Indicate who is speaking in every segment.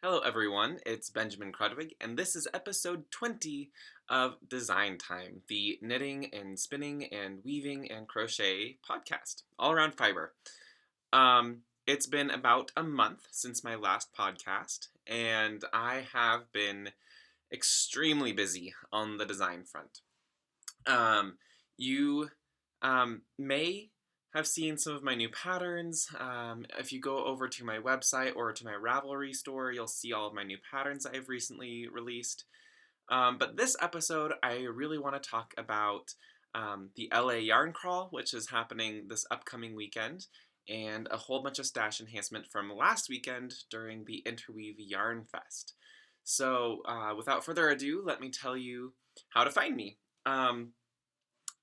Speaker 1: Hello everyone, it's Benjamin Krudwig, and this is episode 20 of Design Time, the knitting and spinning and weaving and crochet podcast, all around fiber. It's been about a month since my last podcast, and I have been extremely busy on the design front. You may have seen some of my new patterns. If you go over to my website or to my Ravelry store, you'll see all of my new patterns I've recently released. But this episode, I really want to talk about the LA Yarn Crawl, which is happening this upcoming weekend, and a whole bunch of stash enhancement from last weekend during the Interweave Yarn Fest. So, without further ado, let me tell you how to find me. Um,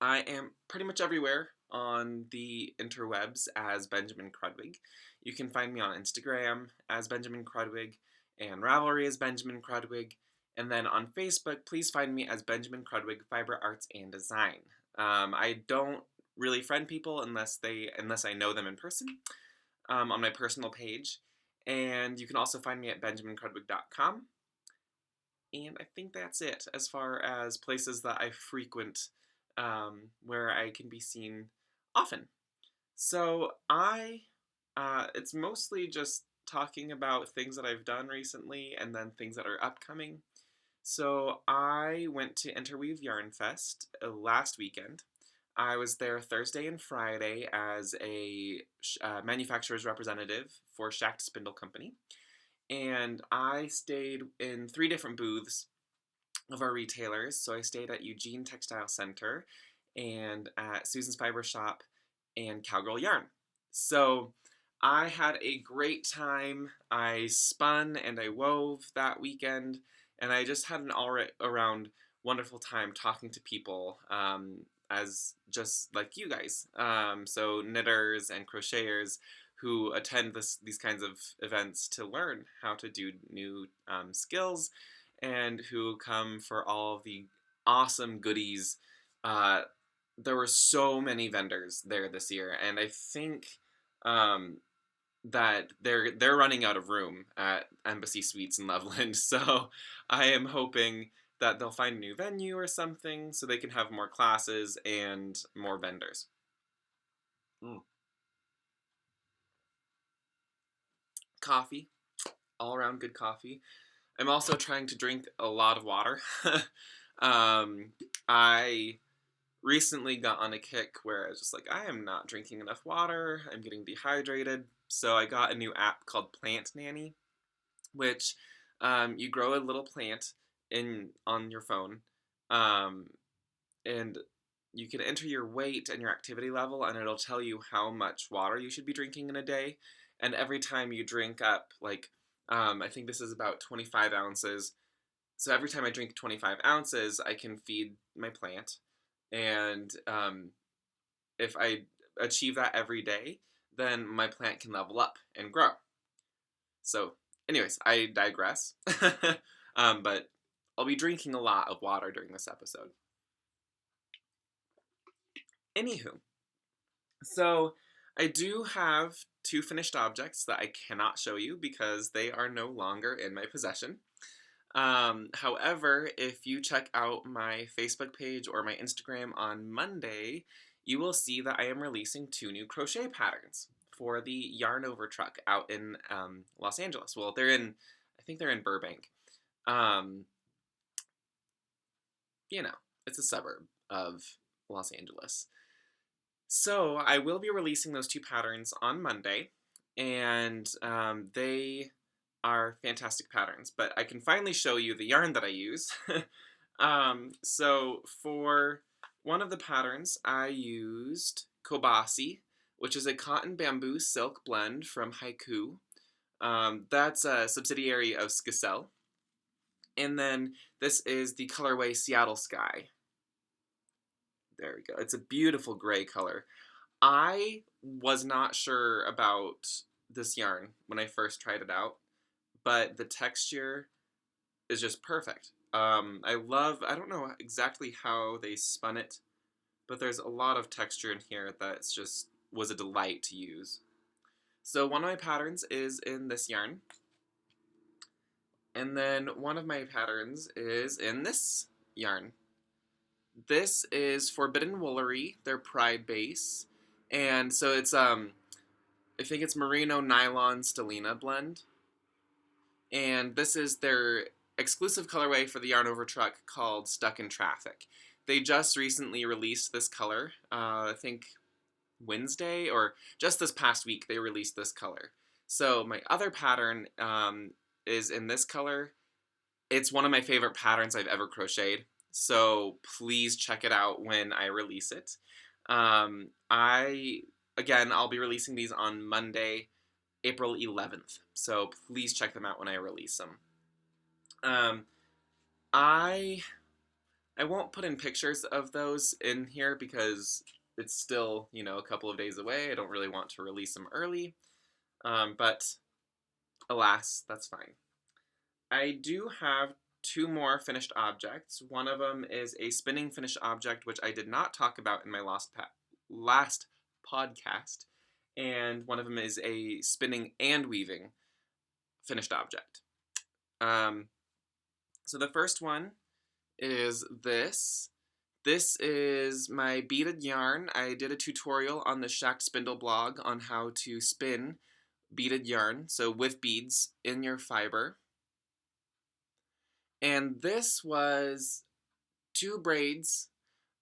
Speaker 1: I am pretty much everywhere on the interwebs as Benjamin Krudwig. You can find me on Instagram as Benjamin Krudwig and Ravelry as Benjamin Krudwig. And then on Facebook, please find me as Benjamin Krudwig Fiber Arts and Design. I don't really friend people unless I know them in person on my personal page. And you can also find me at benjaminkrudwig.com. And I think that's it as far as places that I frequent where I can be seen often. So it's mostly just talking about things that I've done recently and then things that are upcoming. So I went to Interweave Yarn Fest last weekend. I was there Thursday and Friday as a manufacturer's representative for Shacked Spindle Company. And I stayed in 3 different booths of our retailers. So I stayed at Eugene Textile Center and at Susan's Fiber Shop and Cowgirl Yarn. So I had a great time. I spun and I wove that weekend, and I just had an all around wonderful time talking to people as just like you guys. So knitters and crocheters who attend these kinds of events to learn how to do new skills and who come for all of the awesome goodies. Uh, there were so many vendors there this year, and I think um, that they're running out of room at Embassy Suites in Loveland. So I am hoping that they'll find a new venue or something so they can have more classes and more vendors. Mm. Coffee, all around good coffee. I'm also trying to drink a lot of water. I recently got on a kick where I was just like, I am not drinking enough water. I'm getting dehydrated. So I got a new app called Plant Nanny, which you grow a little plant on your phone, um, and you can enter your weight and your activity level, and it'll tell you how much water you should be drinking in a day. And every time you drink up, like, I think this is about 25 ounces. So every time I drink 25 ounces, I can feed my plant. And if I achieve that every day, then my plant can level up and grow. So, anyways, I digress. But I'll be drinking a lot of water during this episode. Anywho, so I do have 2 finished objects that I cannot show you because they are no longer in my possession. However, if you check out my Facebook page or my Instagram on Monday, you will see that I am releasing 2 new crochet patterns for the Yarn Over truck out in Los Angeles. Well, I think they're in Burbank. Um, it's a suburb of Los Angeles. So I will be releasing those 2 patterns on Monday, and they are fantastic patterns, but I can finally show you the yarn that I use. So for one of the patterns, I used Kobasi, which is a cotton bamboo silk blend from Haiku. That's a subsidiary of Skicel. And then this is the colorway Seattle Sky. There we go. It's a beautiful gray color. I was not sure about this yarn when I first tried it out, but the texture is just perfect. I don't know exactly how they spun it, but there's a lot of texture in here that's just was a delight to use. So one of my patterns is in this yarn. And then one of my patterns is in this yarn. This is Forbidden Woolery, their Pride base. And so it's I think it's Merino Nylon Stellina blend. And this is their exclusive colorway for the Yarn Over truck called Stuck in Traffic. They just recently released this color. I think Wednesday or just this past week they released this color. So my other pattern is in this color. It's one of my favorite patterns I've ever crocheted. So please check it out when I release it. I'll be releasing these on Monday, April 11th. So please check them out when I release them. I won't put in pictures of those in here because it's still, a couple of days away. I don't really want to release them early. But alas, that's fine. I do have two more finished objects. One of them is a spinning finished object, which I did not talk about in my last podcast. And one of them is a spinning and weaving finished object. So the first one is this. This is my beaded yarn. I did a tutorial on the Shacked Spindle blog on how to spin beaded yarn, so with beads in your fiber. And this was 2 braids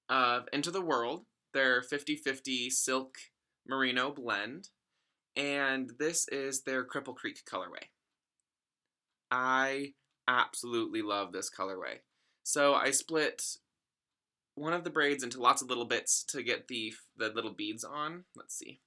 Speaker 1: of Into the World. Their 50/50 silk merino blend. And this is their Cripple Creek colorway. I absolutely love this colorway. So I split one of the braids into lots of little bits to get the little beads on. Let's see.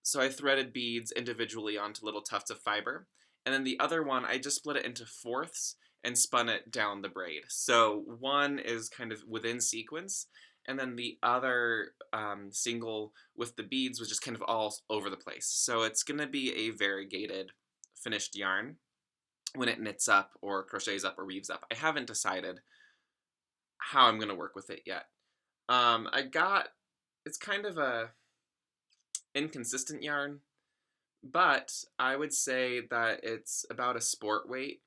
Speaker 1: So I threaded beads individually onto little tufts of fiber. And then the other one, I just split it into fourths and spun it down the braid. So one is kind of within sequence, and then the other single with the beads was just kind of all over the place. So it's going to be a variegated finished yarn when it knits up or crochets up or weaves up. I haven't decided how I'm going to work with it yet. It's kind of a inconsistent yarn, but I would say that it's about a sport weight.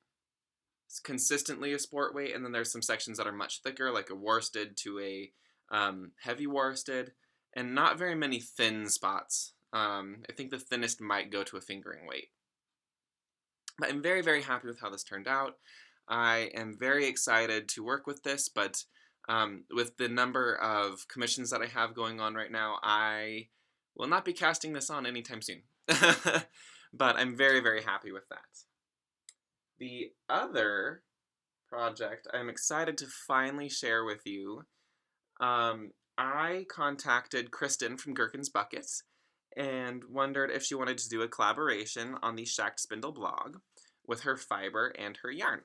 Speaker 1: It's consistently a sport weight, and then there's some sections that are much thicker, like a worsted to a heavy worsted, and not very many thin spots. I think the thinnest might go to a fingering weight. But I'm very, very happy with how this turned out. I am very excited to work with this, but with the number of commissions that I have going on right now, I will not be casting this on anytime soon. But I'm very, very happy with that. The other project I'm excited to finally share with you, I contacted Kristen from Gherkin's Buckets and wondered if she wanted to do a collaboration on the Shacked Spindle blog with her fiber and her yarn.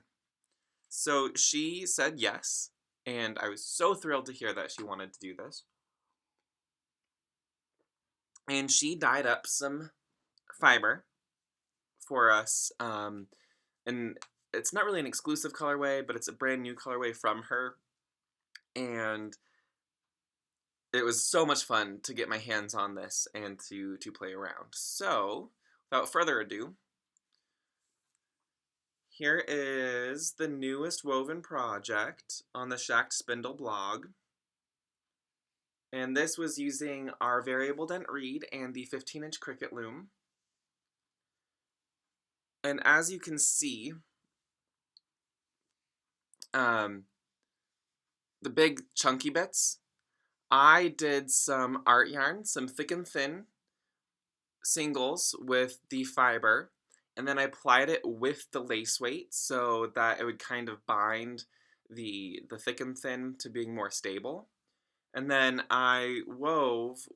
Speaker 1: So she said yes, and I was so thrilled to hear that she wanted to do this. And she dyed up some fiber for us, and it's not really an exclusive colorway, but it's a brand new colorway from her, and it was so much fun to get my hands on this and to play around. So, without further ado, here is the newest woven project on the Shacked Spindle blog. And this was using our variable dent reed and the 15-inch Cricut loom. And as you can see, the big chunky bits, I did some art yarn, some thick and thin singles with the fiber, and then I applied it with the lace weight so that it would kind of bind the thick and thin to being more stable. And then I wove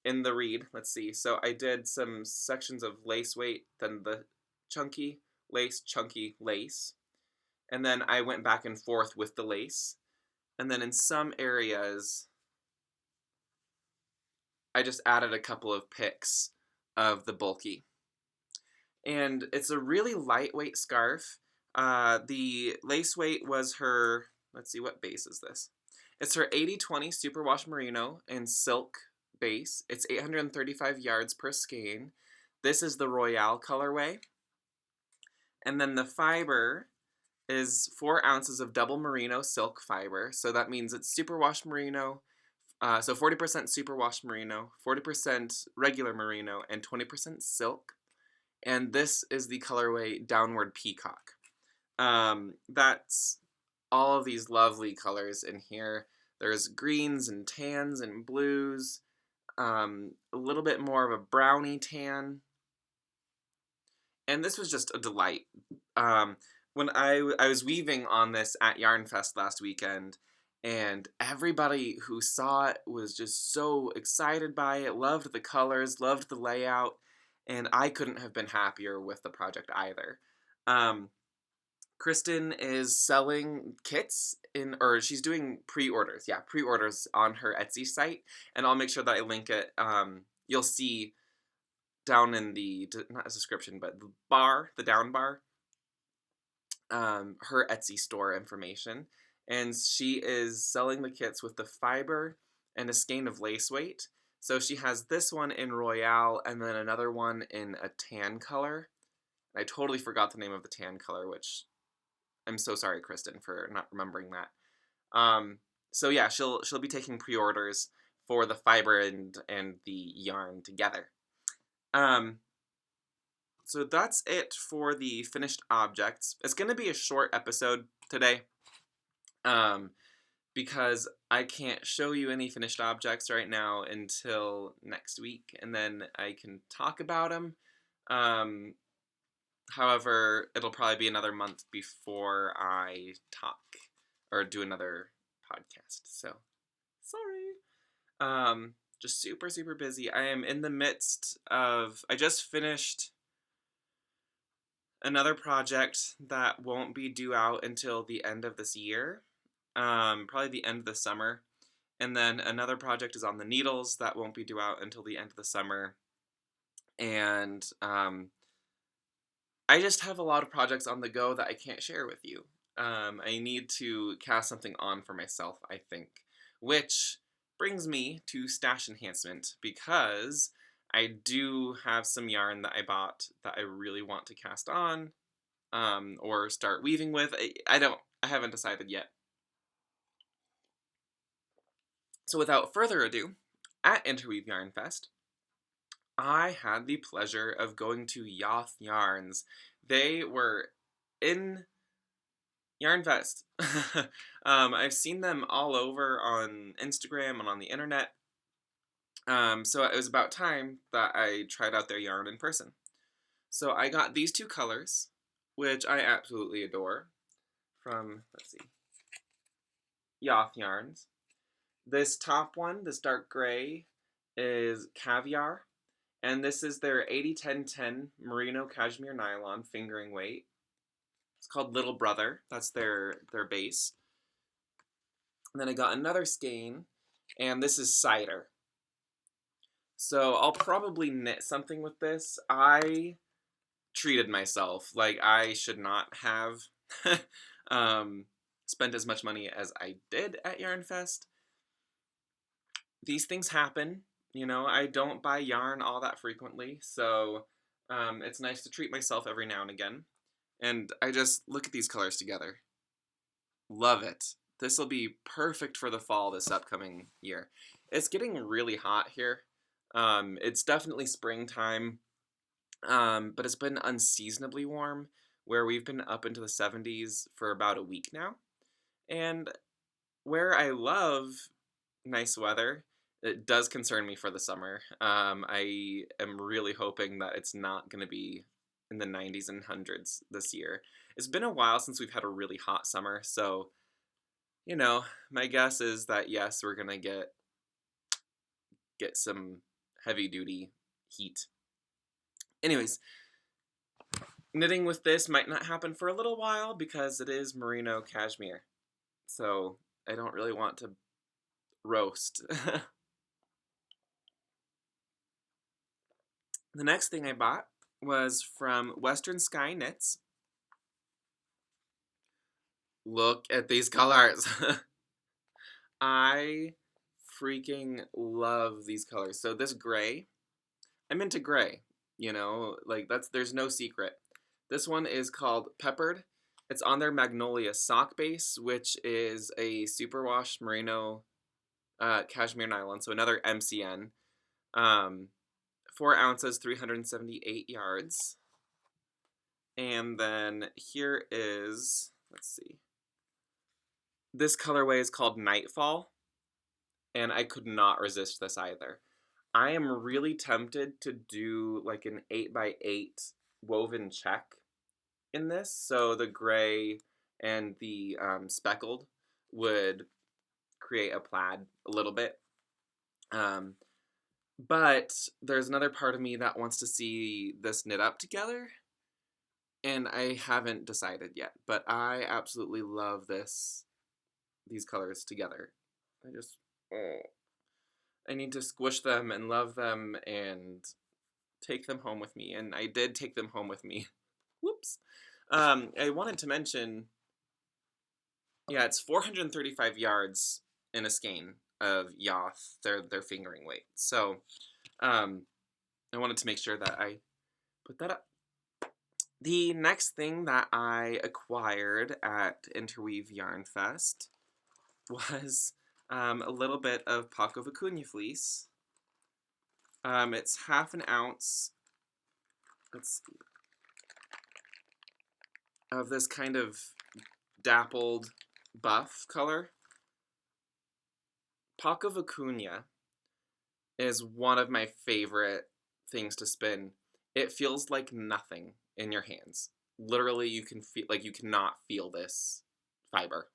Speaker 1: in the reed, let's see, so I did some sections of lace weight, then the chunky lace, and then I went back and forth with the lace. And then in some areas, I just added a couple of picks of the bulky. And it's a really lightweight scarf. The lace weight was her, let's see, what base is this? It's her 80/20 Superwash Merino and silk base. It's 835 yards per skein. This is the Royale colorway. And then the fiber is 4 ounces of double merino silk fiber. So that means it's superwash merino. So 40% superwash merino, 40% regular merino, and 20% silk. And this is the colorway Downward Peacock. That's all of these lovely colors in here. There's greens and tans and blues, a little bit more of a brownie tan. And this was just a delight. When I was weaving on this at Yarn Fest last weekend, and everybody who saw it was just so excited by it, loved the colors, loved the layout, and I couldn't have been happier with the project either. Kristen is selling kits or she's doing pre-orders. Yeah, pre-orders on her Etsy site, and I'll make sure that I link it. You'll see down in the, not a description, but the bar, the down bar, her Etsy store information. And she is selling the kits with the fiber and a skein of lace weight. So she has this one in Royale and then another one in a tan color. I totally forgot the name of the tan color, which I'm so sorry, Kristen, for not remembering that. So yeah, she'll be taking pre-orders for the fiber and the yarn together. So that's it for the finished objects. It's going to be a short episode today, because I can't show you any finished objects right now until next week, and then I can talk about them. However, it'll probably be another month before I talk or do another podcast. So, sorry. Just super, super busy. I am in the midst of, I just finished another project that won't be due out until the end of this year, probably the end of the summer. And then another project is on the needles that won't be due out until the end of the summer. And I just have a lot of projects on the go that I can't share with you. I need to cast something on for myself, I think. Which brings me to stash enhancement, because I do have some yarn that I bought that I really want to cast on, or start weaving with. I haven't decided yet. So without further ado, at Interweave Yarn Fest, I had the pleasure of going to Yoth Yarns. They were in Yarn Fest. I've seen them all over on Instagram and on the internet. So it was about time that I tried out their yarn in person. So I got these two colors, which I absolutely adore, from, let's see, Yoth Yarns. This top one, this dark gray, is Caviar, and this is their 80-10-10 merino cashmere nylon fingering weight. It's called Little Brother. That's their base. And then I got another skein, and this is Cider. So I'll probably knit something with this. I treated myself. Like, I should not have spent as much money as I did at Yarn Fest. These things happen. You know, I don't buy yarn all that frequently, so it's nice to treat myself every now and again. And I just look at these colors together. Love it. This will be perfect for the fall this upcoming year. It's getting really hot here. It's definitely springtime, but it's been unseasonably warm, where we've been up into the 70s for about a week now. And where I love nice weather, it does concern me for the summer. I am really hoping that it's not going to be in the 90s and 100s this year. It's been a while since we've had a really hot summer, so, you know, my guess is that yes, we're going to get some heavy-duty heat. Anyways, knitting with this might not happen for a little while because it is merino cashmere, so I don't really want to roast. The next thing I bought was from Western Sky Knits. Look at these colors. I freaking love these colors. So this gray, I'm into gray, you know, like there's no secret. This one is called Peppered. It's on their Magnolia sock base, which is a superwash merino cashmere nylon, so another MCN. 4 ounces, 378 yards. And then here is, let's see. This colorway is called Nightfall, and I could not resist this either. I am really tempted to do like an 8x8 woven check in this, so the gray and the speckled would create a plaid a little bit. But there's another part of me that wants to see this knit up together, and I haven't decided yet, but I absolutely love these colors together. Oh, I need to squish them and love them and take them home with me, and I did take them home with me. Whoops. I wanted to mention, yeah, it's 435 yards in a skein of Yoth, their fingering weight. So, I wanted to make sure that I put that up. The next thing that I acquired at Interweave Yarn Fest was a little bit of Paco Vicuña fleece. It's 1/2 ounce. Let's see, of this kind of dappled buff color. Paco Vicuña is one of my favorite things to spin. It feels like nothing in your hands. Literally, you can feel like you cannot feel this fiber.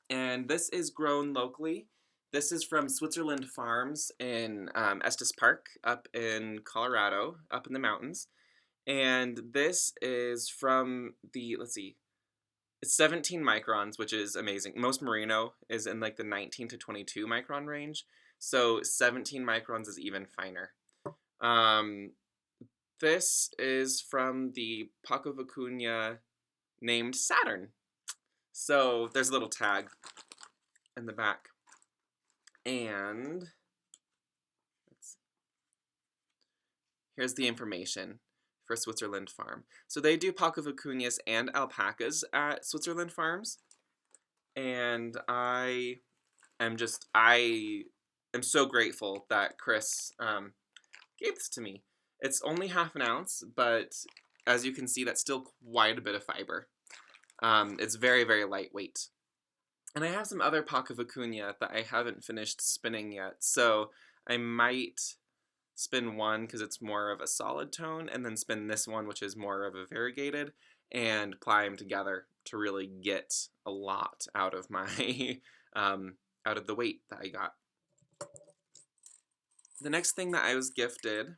Speaker 1: And this is grown locally. This is from Switzerland Farms in Estes Park up in Colorado, up in the mountains. And this is from the, let's see, it's 17 microns, which is amazing. Most merino is in like the 19 to 22 micron range. So 17 microns is even finer. This is from the Paco Vicuña named Saturn. So there's a little tag in the back. And here's the information for Switzerland Farm. So they do Paco Vicuñas and alpacas at Switzerland Farms. And I am so grateful that Chris gave this to me. It's only 1/2 ounce, but as you can see, that's still quite a bit of fiber. It's very, very lightweight. And I have some other Paco Vicuña that I haven't finished spinning yet, so I might spin one because it's more of a solid tone, and then spin this one, which is more of a variegated, and ply them together to really get a lot out of my out of the weight that I got. The next thing that I was gifted,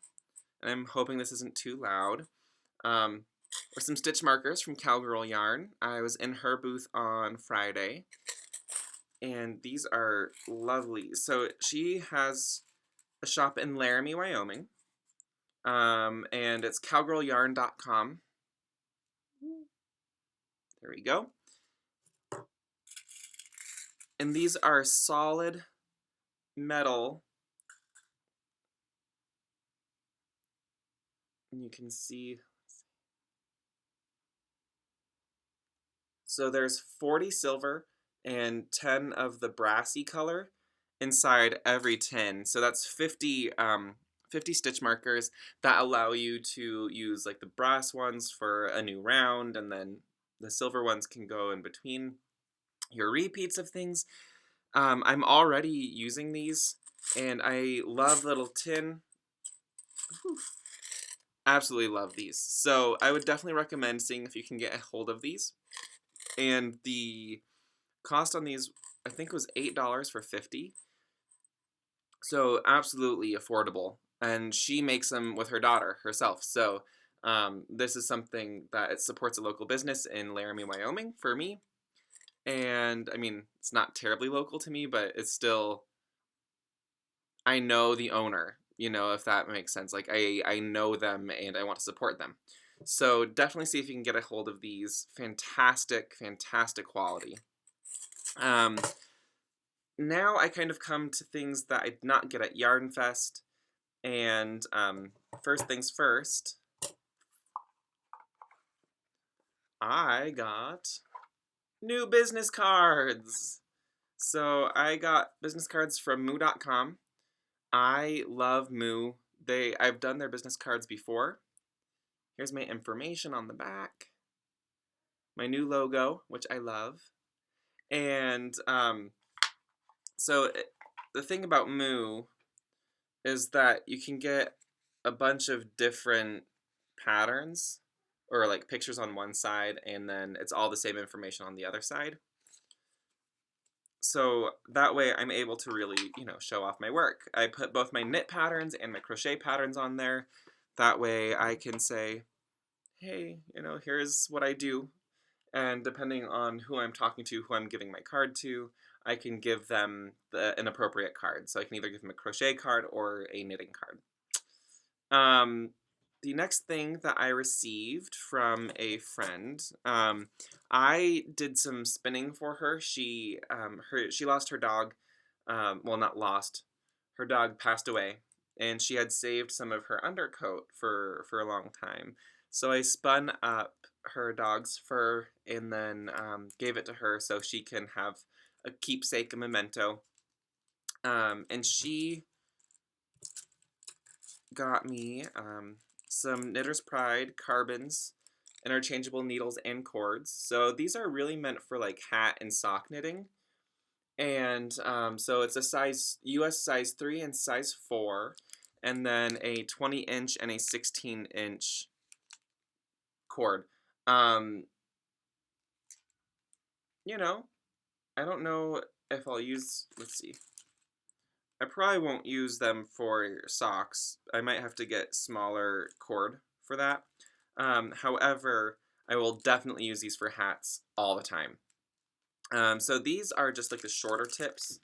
Speaker 1: and I'm hoping this isn't too loud, were some stitch markers from Cowgirl Yarn. I was in her booth on Friday, and these are lovely. So she has a shop in Laramie, Wyoming, and it's cowgirlyarn.com. There we go. And these are solid metal. And you can see, so there's 40 silver and 10 of the brassy color inside every tin. So that's 50 stitch markers that allow you to use like the brass ones for a new round, and then the silver ones can go in between your repeats of things. I'm already using these, and I love the little tin. Whew. Absolutely love these. So I would definitely recommend seeing if you can get a hold of these. And the cost on these, I think, was $8 for 50. So absolutely affordable. And she makes them with her daughter herself. So this is something that it supports a local business in Laramie, Wyoming for me. And I mean, it's not terribly local to me, but it's still, I know the owner, you know, if that makes sense. Like I know them and I want to support them. So definitely see if you can get a hold of these. Fantastic, fantastic quality. Now I kind of come to things that I did not get at Yarn Fest. And first things first, I got new business cards. So I got business cards from moo.com. I love Moo. I've done their business cards before. Here's my information on the back. My new logo, which I love. And so the thing about Moo is that you can get a bunch of different patterns or like pictures on one side, and then it's all the same information on the other side. So that way I'm able to really, show off my work. I put both my knit patterns and my crochet patterns on there. That way I can say, hey, here's what I do. And depending on who I'm talking to, who I'm giving my card to, I can give them an appropriate card. So I can either give them a crochet card or a knitting card. The next thing that I received from a friend, I did some spinning for her. She lost her dog. Well, not lost. Her dog passed away, and she had saved some of her undercoat for a long time. So I spun up her dog's fur and then gave it to her so she can have a keepsake, a memento. And she got me some Knitter's Pride carbons, interchangeable needles and cords. So these are really meant for like hat and sock knitting. And so it's a US size 3 and size 4, and then a 20-inch and a 16-inch cord. I don't know if I'll use, let's see. I probably won't use them for socks. I might have to get smaller cord for that. However, I will definitely use these for hats all the time. So these are just like the shorter tips.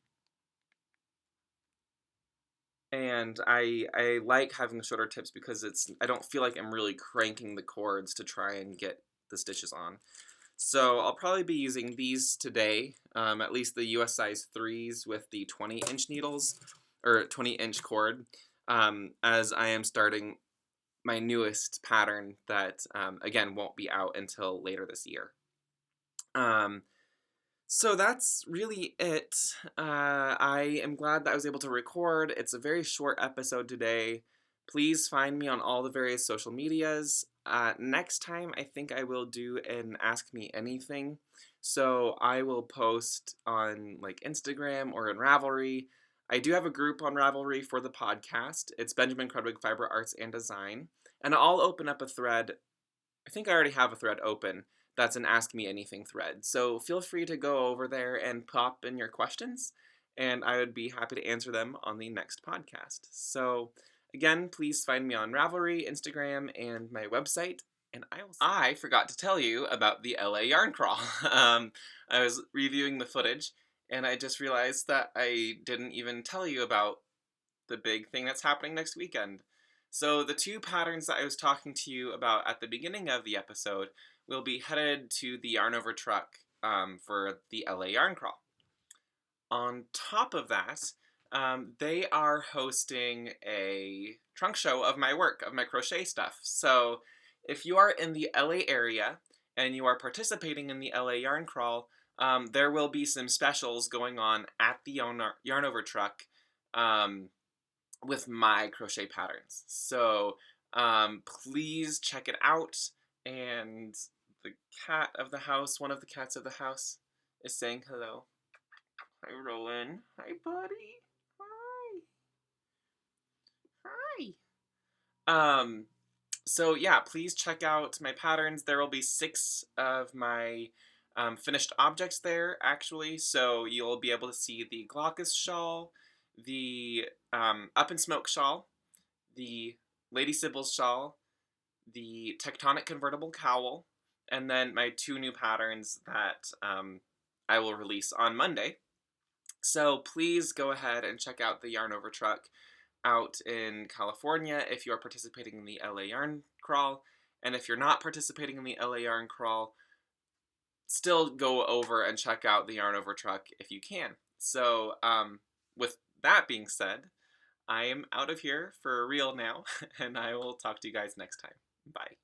Speaker 1: And I like having the shorter tips because I don't feel like I'm really cranking the cords to try and get the stitches on. So I'll probably be using these today, at least the US size 3s with the 20-inch needles, or 20-inch cord, as I am starting my newest pattern that, again, won't be out until later this year. So that's really it. I am glad that I was able to record. It's a very short episode today. Please find me on all the various social medias. Next time, I think I will do an Ask Me Anything. So I will post on like Instagram or in Ravelry. I do have a group on Ravelry for the podcast. It's Benjamin Krudwig Fiber Arts and Design. And I'll open up a thread. I think I already have a thread open. That's an Ask Me Anything thread. So feel free to go over there and pop in your questions, and I would be happy to answer them on the next podcast. So again, please find me on Ravelry, Instagram, and my website. And I forgot to tell you about the LA Yarn Crawl. I was reviewing the footage, and I just realized that I didn't even tell you about the big thing that's happening next weekend. So the two patterns that I was talking to you about at the beginning of the episode will be headed to the Yarn Over truck for the LA Yarn Crawl. On top of that, they are hosting a trunk show of my work, of my crochet stuff. So if you are in the LA area and you are participating in the LA Yarn Crawl, there will be some specials going on at the Yarn Over truck with my crochet patterns. So please check it out. And the cat of the house, one of the cats of the house, is saying hello. Hi, Roland. Hi, buddy. Hi. So yeah, please check out my patterns. There will be 6 of my finished objects there, actually. So you'll be able to see the Glaucus shawl, the Up in Smoke shawl, the Lady Sybil's shawl, the Tectonic Convertible Cowl, and then my 2 new patterns that I will release on Monday. So please go ahead and check out the Yarn Over truck out in California if you are participating in the LA Yarn Crawl. And if you're not participating in the LA Yarn Crawl, still go over and check out the Yarn Over truck if you can. So with that being said, I am out of here for real now, and I will talk to you guys next time. Bye.